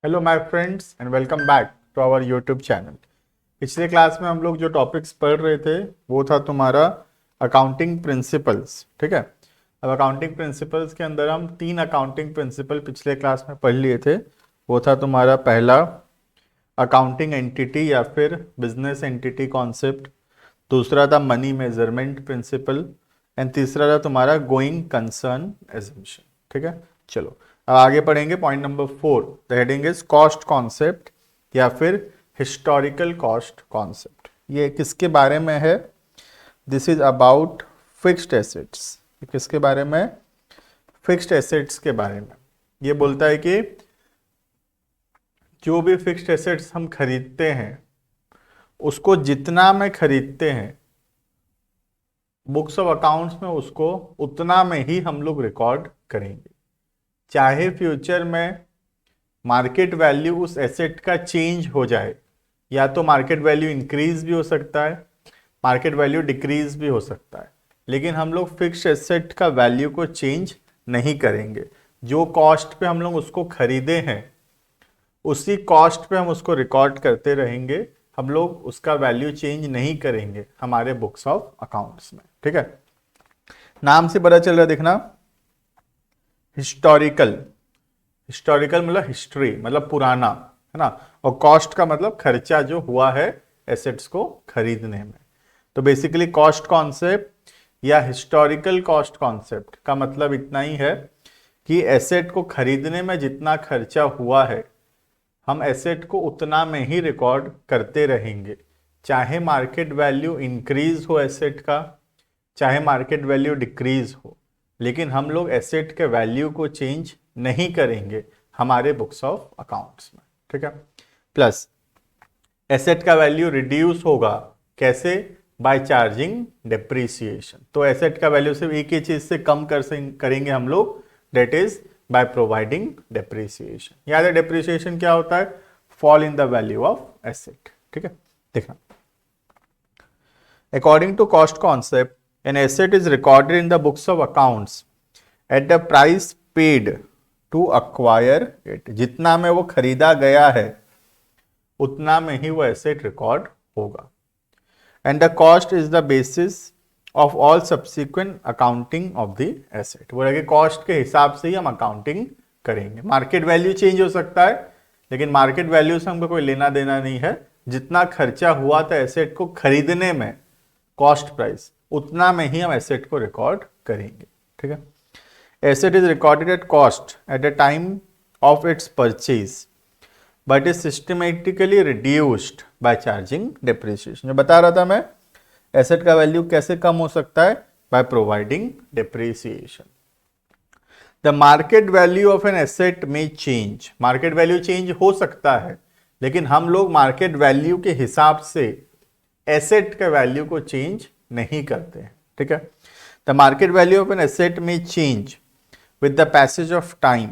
Hello my friends and welcome back to our YouTube channel. पिछले class में हम लोग जो टॉपिक्स पढ़ रहे थे वो था तुम्हारा अकाउंटिंग प्रिंसिपल्स। ठीक है, अब अकाउंटिंग प्रिंसिपल्स के अंदर हम 3 अकाउंटिंग प्रिंसिपल पिछले क्लास में पढ़ लिए थे। वो था तुम्हारा पहला अकाउंटिंग एंटिटी या फिर बिजनेस एंटिटी कॉन्सेप्ट, दूसरा था मनी मेजरमेंट प्रिंसिपल एंड तीसरा था तुम्हारा गोइंग कंसर्न एजम्पशन। ठीक है, चलो अब आगे पढ़ेंगे। Point number 4, the heading is cost concept या फिर हिस्टोरिकल कॉस्ट कॉन्सेप्ट। ये किसके बारे में है? This is about fixed assets. किसके बारे में? फिक्स्ड एसेट्स के बारे में। ये बोलता है कि जो भी फिक्स्ड एसेट्स हम खरीदते हैं उसको जितना में खरीदते हैं बुक्स ऑफ अकाउंट्स में उसको उतना में ही हम लोग रिकॉर्ड करेंगे। चाहे फ्यूचर में मार्केट वैल्यू उस एसेट का चेंज हो जाए, या तो मार्केट वैल्यू इंक्रीज भी हो सकता है, मार्केट वैल्यू डिक्रीज भी हो सकता है, लेकिन हम लोग फिक्स्ड एसेट का वैल्यू को चेंज नहीं करेंगे। जो कॉस्ट पे हम लोग उसको खरीदे हैं उसी कॉस्ट पे हम उसको रिकॉर्ड करते रहेंगे। हम लोग उसका वैल्यू चेंज नहीं करेंगे हमारे बुक्स ऑफ अकाउंट्स में। ठीक है, नाम से पता चल रहा है, देखना हिस्टोरिकल। हिस्टोरिकल मतलब हिस्ट्री, मतलब पुराना, है ना। और कॉस्ट का मतलब खर्चा जो हुआ है एसेट्स को खरीदने में। तो बेसिकली कॉस्ट कॉन्सेप्ट या हिस्टोरिकल कॉस्ट कॉन्सेप्ट का मतलब इतना ही है कि एसेट को खरीदने में जितना खर्चा हुआ है हम एसेट को उतना में ही रिकॉर्ड करते रहेंगे, चाहे मार्केट वैल्यू इंक्रीज हो एसेट का, चाहे मार्केट वैल्यू डिक्रीज हो, लेकिन हम लोग एसेट के वैल्यू को चेंज नहीं करेंगे हमारे बुक्स ऑफ अकाउंट्स में। ठीक है, प्लस एसेट का वैल्यू रिड्यूस होगा कैसे? By charging depreciation. तो एसेट का वैल्यू सिर्फ एक ही चीज से कम करेंगे हम लोग, that is by providing depreciation. याद है डेप्रीसिएशन क्या होता है? Fall in the value of asset. ठीक है, देखना according to cost concept an asset is recorded in the books of accounts at the price paid to acquire it। जितना में वो खरीदा गया है उतना में ही वो एसेट रिकॉर्ड होगा। And the cost is the basis of all subsequent accounting of the asset. वो लगे कॉस्ट के हिसाब से ही हम अकाउंटिंग करेंगे। मार्केट वैल्यू चेंज हो सकता है, लेकिन मार्केट वैल्यू से हमको कोई लेना देना नहीं है। जितना खर्चा हुआ था एसेट को खरीदने में, कॉस्ट प्राइस, उतना में ही हम एसेट को रिकॉर्ड करेंगे। ठीक है, asset is recorded at cost at the time of its purchase but is systematically reduced by charging depreciation. जो बता रहा था मैं, एसेट का वैल्यू कैसे कम हो सकता है? By providing depreciation. The market value of an asset में चेंज। मार्केट वैल्यू चेंज हो सकता है, लेकिन हम लोग मार्केट वैल्यू के हिसाब से एसेट के वैल्यू को चेंज नहीं करते हैं। ठीक है, the market value of an asset में change with the passage of time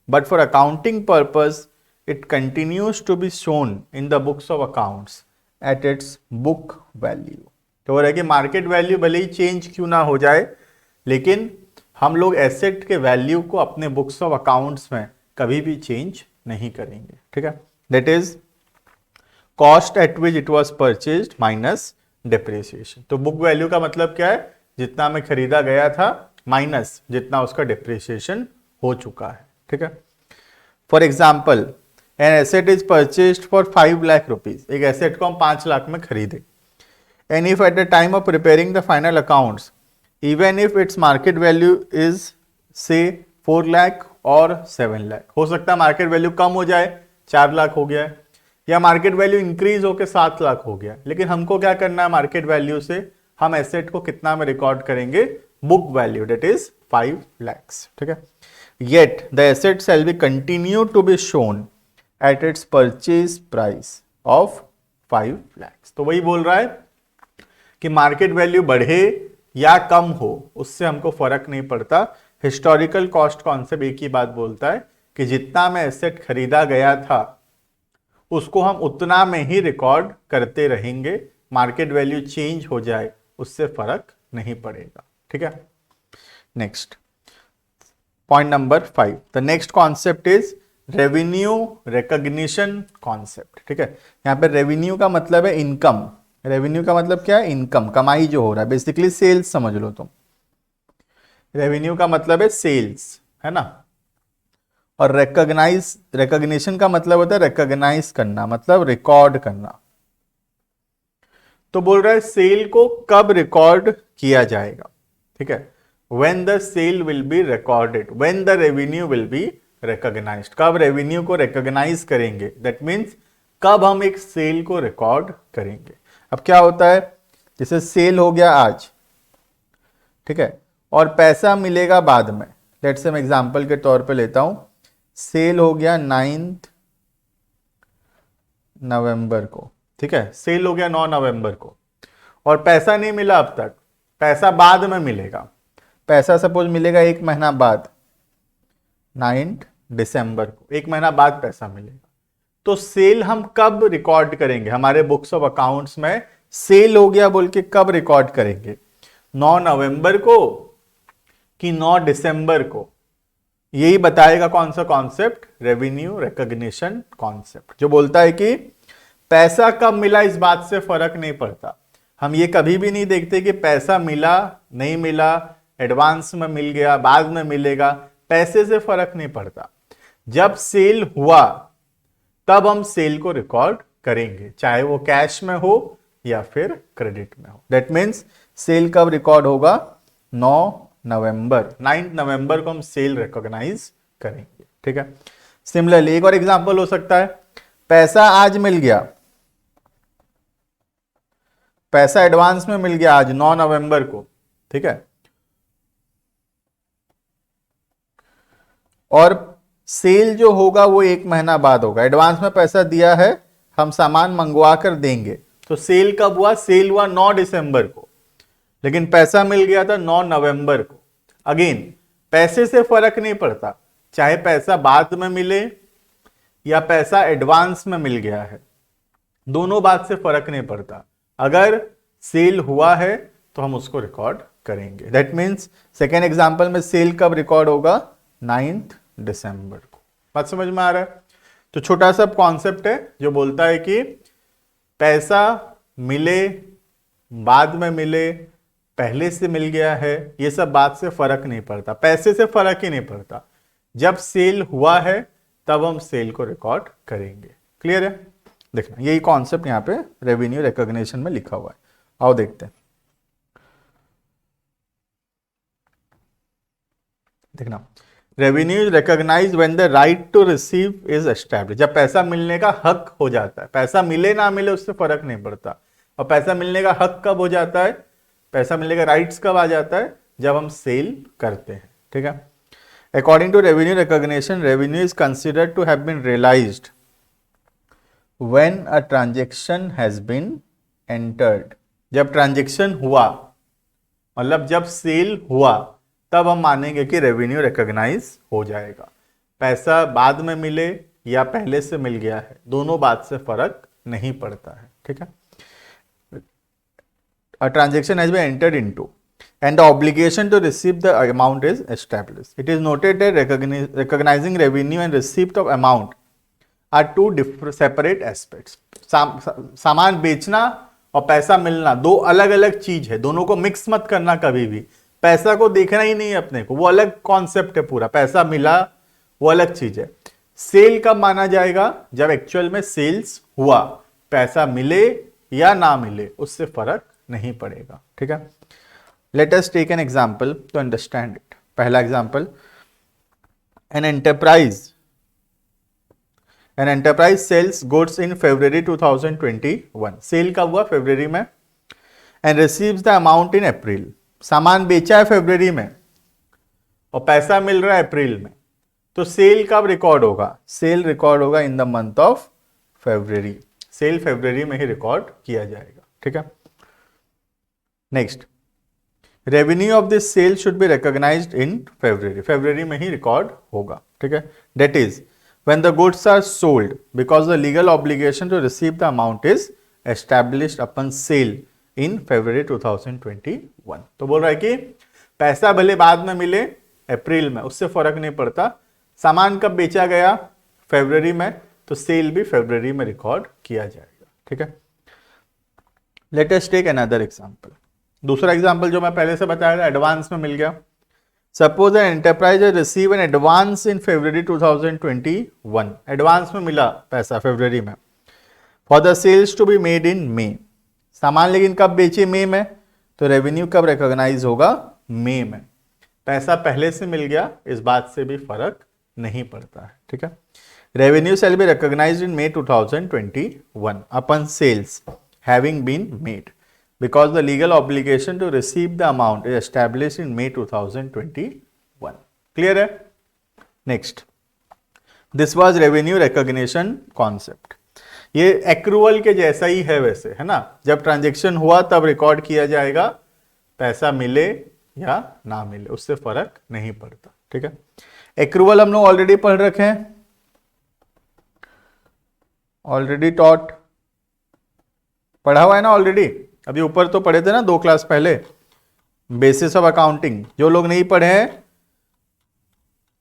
but for accounting purpose it continues to be shown in the books of accounts at its book value. तो वो रहे कि मार्केट वैल्यू भले ही change क्यों ना हो जाए, लेकिन हम लोग एसेट के वैल्यू को अपने बुक्स ऑफ अकाउंट्स में कभी भी चेंज नहीं करेंगे। ठीक है, that is cost at which it was purchased minus depreciation. तो बुक वैल्यू का मतलब क्या है? जितना में खरीदा गया था माइनस जितना उसका डेप्रिसिएशन हो चुका है। ठीक है, for example an asset is purchased for 5 lakh rupees. एक एसेट को हम 5 लाख में खरीदे। And if at the time of preparing the final accounts even if its market value is से 4 लाख और 7 लाख, हो सकता है मार्केट वैल्यू कम हो जाए, 4 लाख हो गया है, या मार्केट वैल्यू इंक्रीज होकर 7 लाख हो गया। लेकिन हमको क्या करना है? मार्केट वैल्यू से हम एसेट को कितना में रिकॉर्ड करेंगे? Book value, that is 5 lakhs। ठीक है, yet the asset shall be continue to be shown at its purchase price of 5 lakhs। तो वही बोल रहा है कि मार्केट वैल्यू बढ़े या कम हो उससे हमको फर्क नहीं पड़ता। हिस्टोरिकल कॉस्ट कॉन्सेप्ट एक ही बात बोलता है कि जितना में एसेट खरीदा गया था उसको हम उतना में ही रिकॉर्ड करते रहेंगे। मार्केट वैल्यू चेंज हो जाए उससे फर्क नहीं पड़ेगा। ठीक है, next point number 5, the next concept is revenue recognition concept. ठीक है, यहाँ पे रेवेन्यू का मतलब है इनकम। रेवेन्यू का मतलब क्या है? इनकम, कमाई जो हो रहा है, बेसिकली सेल्स समझ लो तुम। रेवेन्यू का मतलब है सेल्स, है ना। और रिकॉग्निशन का मतलब होता है रिकॉग्नाइज करना, मतलब रिकॉर्ड करना। तो बोल रहा है सेल को कब रिकॉर्ड किया जाएगा। ठीक है, when the sale will be recorded, when the revenue will be recognised. कब रेवेन्यू को रिकॉग्नाइज करेंगे, दैट मीन्स कब हम एक सेल को रिकॉर्ड करेंगे। अब क्या होता है, जैसे सेल हो गया आज, ठीक है, और पैसा मिलेगा बाद में। लेट्स से मैं एग्जांपल के तौर पे लेता हूं, सेल हो गया 9 नवंबर को। ठीक है, सेल हो गया 9 नवंबर को और पैसा नहीं मिला अब तक, पैसा बाद में मिलेगा। पैसा सपोज मिलेगा 1 महीना बाद, 9 दिसंबर को, 1 महीना बाद पैसा मिलेगा। तो सेल हम कब रिकॉर्ड करेंगे, हमारे बुक्स ऑफ अकाउंट्स में सेल हो गया बोल के कब रिकॉर्ड करेंगे, 9 नवंबर को कि 9 दिसंबर को। यही बताएगा कौन सा कॉन्सेप्ट, रेवेन्यू रिकॉग्निशन कॉन्सेप्ट, जो बोलता है कि पैसा कब मिला इस बात से फर्क नहीं पड़ता। हम ये कभी भी नहीं देखते कि पैसा मिला नहीं मिला, एडवांस में मिल गया बाद में मिलेगा, पैसे से फर्क नहीं पड़ता। जब सेल हुआ तब हम सेल को रिकॉर्ड करेंगे, चाहे वो कैश में हो या फिर क्रेडिट में हो। दैट मीन्स सेल कब रिकॉर्ड होगा, 9 नवंबर को हम सेल रिकॉग्नाइज करेंगे। ठीक है, सिमिलरली एक और एग्जांपल हो सकता है, पैसा आज मिल गया, पैसा एडवांस में मिल गया आज 9 नवंबर को। ठीक है, और सेल जो होगा वो 1 महीना बाद होगा। एडवांस में पैसा दिया है, हम सामान मंगवा कर देंगे, तो सेल कब हुआ, सेल हुआ 9 दिसंबर को, लेकिन पैसा मिल गया था 9 नवंबर को। अगेन पैसे से फर्क नहीं पड़ता, चाहे पैसा बाद में मिले या पैसा एडवांस में मिल गया है, दोनों बात से फर्क नहीं पड़ता। अगर सेल हुआ है तो हम उसको रिकॉर्ड करेंगे। दैट मीन्स सेकेंड एग्जांपल में सेल कब रिकॉर्ड होगा, 9 दिसंबर को। बात समझ में आ रहा है। तो छोटा सा कॉन्सेप्ट है जो बोलता है कि पैसा मिले बाद में मिले, पहले से मिल गया है, ये सब बात से फर्क नहीं पड़ता, पैसे से फर्क ही नहीं पड़ता। जब सेल हुआ है तब हम सेल को रिकॉर्ड करेंगे। क्लियर है। देखना यही कॉन्सेप्ट यहाँ पे रेवेन्यू रिकॉग्निशन में लिखा हुआ है। आओ देखते हैं। देखना, revenue is recognise when the right to receive is establish. जब पैसा मिलने का हक हो जाता है, पैसा मिले ना मिले उससे फर्क नहीं पड़ता। और पैसा मिलने का हक कब हो जाता है, पैसा मिलने का राइट्स कब आ जाता है, जब हम सेल करते हैं। ठीक है, according to revenue recognition, revenue is considered to have been realised when a transaction has been entered। जब ट्रांजेक्शन हुआ, मतलब जब सेल हुआ, तब हम मानेंगे कि रेवेन्यू रिकॉग्नाइज हो जाएगा। पैसा बाद में मिले या पहले से मिल गया है, दोनों बात से फर्क नहीं पड़ता है। ठीक है, a transaction has been entered into and the obligation to receive the amount is established. It is noted that recognizing revenue and receipt of amount are two different separate aspects। सामान बेचना और पैसा मिलना दो अलग अलग चीज है, दोनों को मिक्स मत करना कभी भी। पैसा को देखना ही नहीं है अपने को, वो अलग कॉन्सेप्ट है पूरा। पैसा मिला वो अलग चीज है। सेल कब माना जाएगा, जब एक्चुअल में सेल्स हुआ, पैसा मिले या ना मिले उससे फर्क नहीं पड़ेगा। ठीक है, let us take an example to understand it. पहला example, an enterprise sells goods in February 2021। Sale कब हुआ, फरवरी में, and receives the amount in April. सामान बेचा है फरवरी में और पैसा मिल रहा है अप्रैल में, तो सेल कब रिकॉर्ड होगा, सेल रिकॉर्ड होगा in the month of February. Sale फरवरी में ही रिकॉर्ड किया जाएगा। ठीक है, next, revenue of this sale should be recognised in February. फरवरी में ही रिकॉर्ड होगा। ठीक है, that is when the goods are sold because the legal obligation to receive the amount is established upon sale in February 2021। तो बोल रहा है कि पैसा भले बाद में मिले अप्रैल में, उससे फर्क नहीं पड़ता। सामान कब बेचा गया, फरवरी में, तो सेल भी फरवरी में रिकॉर्ड किया जाएगा। ठीक है, let us take another example. दूसरा एग्जांपल जो मैं पहले से बताया था, एडवांस में मिल गया। Suppose an enterprise receive an advance in February 2021, advance में मिला पैसा फरवरी में, for the sales to be made in May. सामान लेकिन कब बेचे? मई में, तो रेवेन्यू कब रिकॉग्नाइज होगा? मई में। पैसा पहले से मिल गया, इस बात से भी फर्क नहीं पड़ता है। ठीक है, revenue shall be recognised in May 2021 upon sales having been made because the legal obligation to receive the amount is established in May 2021. Clear है? Next, this was revenue recognition concept. ये एक्रूअल के जैसा ही है वैसे, है ना? जब transaction हुआ तब रिकॉर्ड किया जाएगा, पैसा मिले या ना मिले उससे फर्क नहीं पड़ता। ठीक है, एक्रूअल हम लोग ऑलरेडी पढ़ रखे हैं, ऑलरेडी टॉट, पढ़ा हुआ है ना ऑलरेडी। अभी ऊपर तो पढ़े थे ना 2 क्लास पहले, बेसिस ऑफ अकाउंटिंग। जो लोग नहीं पढ़े हैं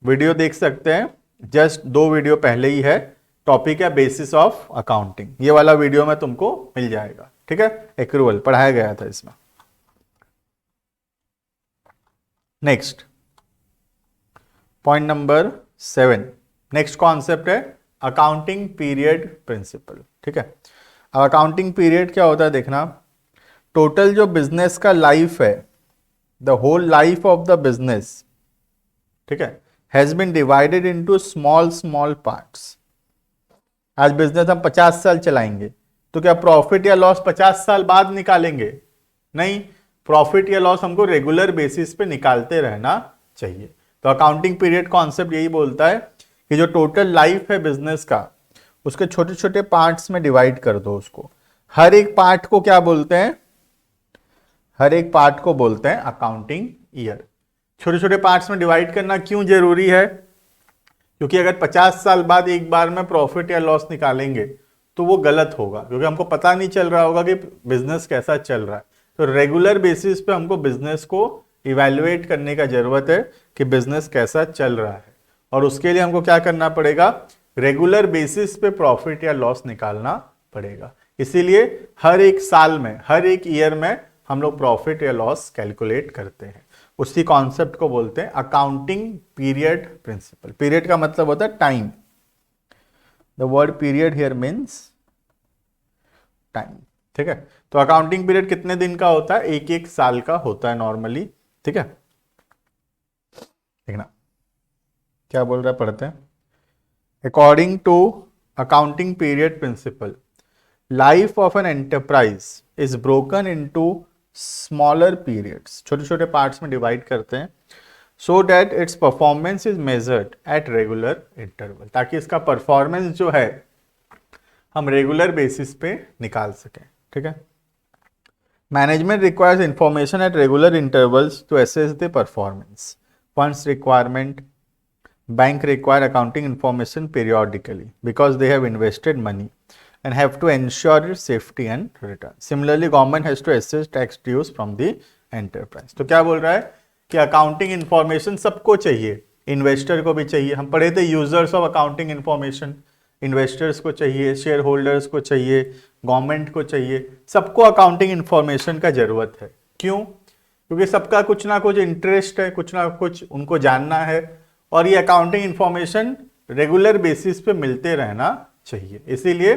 वीडियो देख सकते हैं, जस्ट 2 वीडियो पहले ही है, टॉपिक है बेसिस ऑफ अकाउंटिंग। ये वाला वीडियो में तुमको मिल जाएगा। ठीक है, एक्रूअल पढ़ाया गया था इसमें। Next point number 7, next concept है अकाउंटिंग पीरियड प्रिंसिपल। ठीक है, अब अकाउंटिंग पीरियड क्या होता है देखना, टोटल जो बिजनेस का लाइफ है, the whole life of the business, ठीक है, has been divided into small small parts. आज बिजनेस हम 50 साल चलाएंगे, तो क्या प्रॉफिट या लॉस 50 साल बाद निकालेंगे? नहीं, प्रॉफिट या लॉस हमको रेगुलर बेसिस पे निकालते रहना चाहिए। तो अकाउंटिंग पीरियड कॉन्सेप्ट यही बोलता है कि जो टोटल लाइफ है बिजनेस का, उसके छोटे छोटे पार्ट्स में डिवाइड कर दो उसको। हर एक पार्ट को क्या बोलते हैं? हर एक पार्ट को बोलते हैं अकाउंटिंग ईयर। छोटे छोटे पार्ट्स में डिवाइड करना क्यों जरूरी है? क्योंकि अगर 50 साल बाद एक बार में प्रॉफिट या लॉस निकालेंगे तो वो गलत होगा, क्योंकि हमको पता नहीं चल रहा होगा कि बिजनेस कैसा चल रहा है। तो रेगुलर बेसिस पे हमको बिजनेस को इवैल्यूएट करने का जरूरत है कि बिजनेस कैसा चल रहा है, और उसके लिए हमको क्या करना पड़ेगा? रेगुलर बेसिस पे प्रॉफिट या लॉस निकालना पड़ेगा। इसीलिए हर एक साल में, हर एक ईयर में हम लोग प्रॉफिट या लॉस कैलकुलेट करते हैं। उसी कॉन्सेप्ट को बोलते हैं अकाउंटिंग पीरियड प्रिंसिपल। पीरियड का मतलब होता है time. The word period here means time. ठीक है, तो अकाउंटिंग पीरियड कितने दिन का होता है? 1-1 साल का होता है नॉर्मली। ठीक है, देखना क्या बोल रहा है, पढ़ते हैं। According to accounting period principle, life of an enterprise is broken into smaller periods. छोटे छोटे पार्ट्स में डिवाइड करते हैं, so that its performance is measured at regular interval, ताकि इसका परफॉर्मेंस जो है हम रेगुलर बेसिस पे निकाल सकें। ठीक है, management requires information at regular intervals to assess the performance. Funds requirement, bank require accounting information periodically because they have invested money and have to ensure its safety and return. Similarly, government has to assess tax dues from the enterprise. तो क्या बोल रहा है कि accounting information सबको चाहिए, investor को भी चाहिए। हम पढ़े थे users of accounting information, investors को चाहिए, शेयर होल्डर्स को चाहिए, गवर्नमेंट को चाहिए, सबको अकाउंटिंग इंफॉर्मेशन का जरूरत है। क्यों? क्योंकि सबका कुछ ना कुछ इंटरेस्ट है, कुछ ना कुछ उनको जानना है, और ये अकाउंटिंग इंफॉर्मेशन रेगुलर बेसिस पे मिलते रहना चाहिए। इसीलिए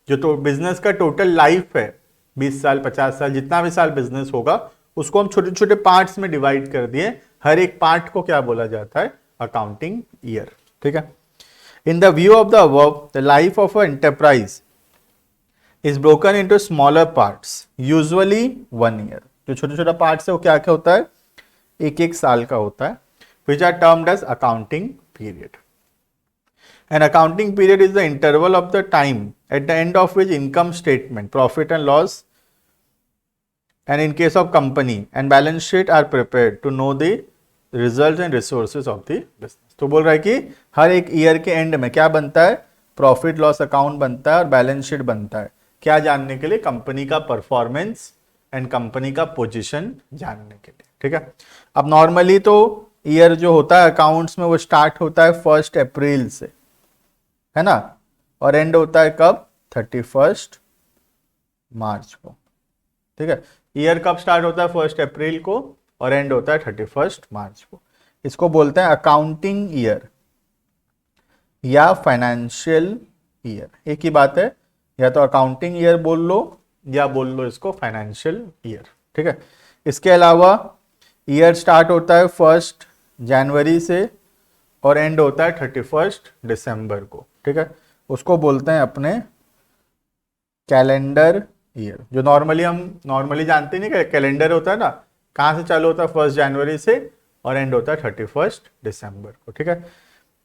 जो तो बिजनेस का टोटल लाइफ है, 20 साल 50 साल जितना भी साल बिजनेस होगा, उसको हम छोटे छोटे पार्ट्स में डिवाइड कर दिए। हर एक पार्ट को क्या बोला जाता है? Accounting year. ठीक है, in the view of the above, the life of a enterprise is broken into smaller parts, usually 1 year. जो छोटा छोटा पार्ट्स है वो क्या क्या होता है? 1-1 साल का होता है, which are termed as accounting period. An accounting period is the interval of the time at the end of which income statement, profit and loss, and in case of company and balance sheet are prepared to know the results and resources of the business. तो बोल रहा है कि हर एक year के and में क्या बनता है? प्रॉफिट लॉस अकाउंट बनता है और बैलेंस शीट बनता है। क्या जानने के लिए? कंपनी का परफॉर्मेंस एंड कंपनी का पोजीशन जानने के लिए। ठीक है, अब नॉर्मली तो ईयर जो होता है अकाउंट्स में वो स्टार्ट होता है 1 अप्रैल से, है ना, और एंड होता है कब, 31 मार्च को। ठीक है, ईयर कब स्टार्ट होता है, 1 अप्रैल को, और एंड होता है 31 मार्च को। इसको बोलते हैं अकाउंटिंग ईयर या फाइनेंशियल ईयर, एक ही बात है, या तो अकाउंटिंग ईयर बोल लो या बोल लो इसको फाइनेंशियल ईयर। ठीक है, इसके अलावा ईयर स्टार्ट होता है 1 जनवरी से और एंड होता है 31 दिसंबर को। ठीक है, उसको बोलते हैं अपने कैलेंडर ईयर, जो नॉर्मली जानते नहीं कि कैलेंडर होता है ना, कहाँ से चालू होता है, 1 जनवरी से और एंड होता है 31 दिसंबर को। ठीक है,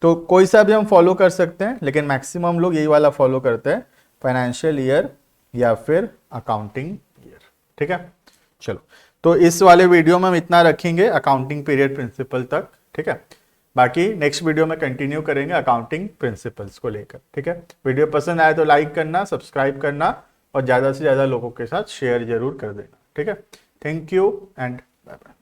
तो कोई सा भी हम फॉलो कर सकते हैं, लेकिन मैक्सिमम लोग यही वाला फॉलो करते हैं, फाइनेंशियल ईयर या फिर अकाउंटिंग ईयर। ठीक है, चलो, तो इस वाले वीडियो में हम इतना रखेंगे अकाउंटिंग पीरियड प्रिंसिपल तक। ठीक है, बाकी नेक्स्ट वीडियो में कंटिन्यू करेंगे अकाउंटिंग प्रिंसिपल्स को लेकर। ठीक है, वीडियो पसंद आए तो लाइक करना, सब्सक्राइब करना और ज़्यादा से ज़्यादा लोगों के साथ शेयर जरूर कर देना। ठीक है, thank you and bye bye.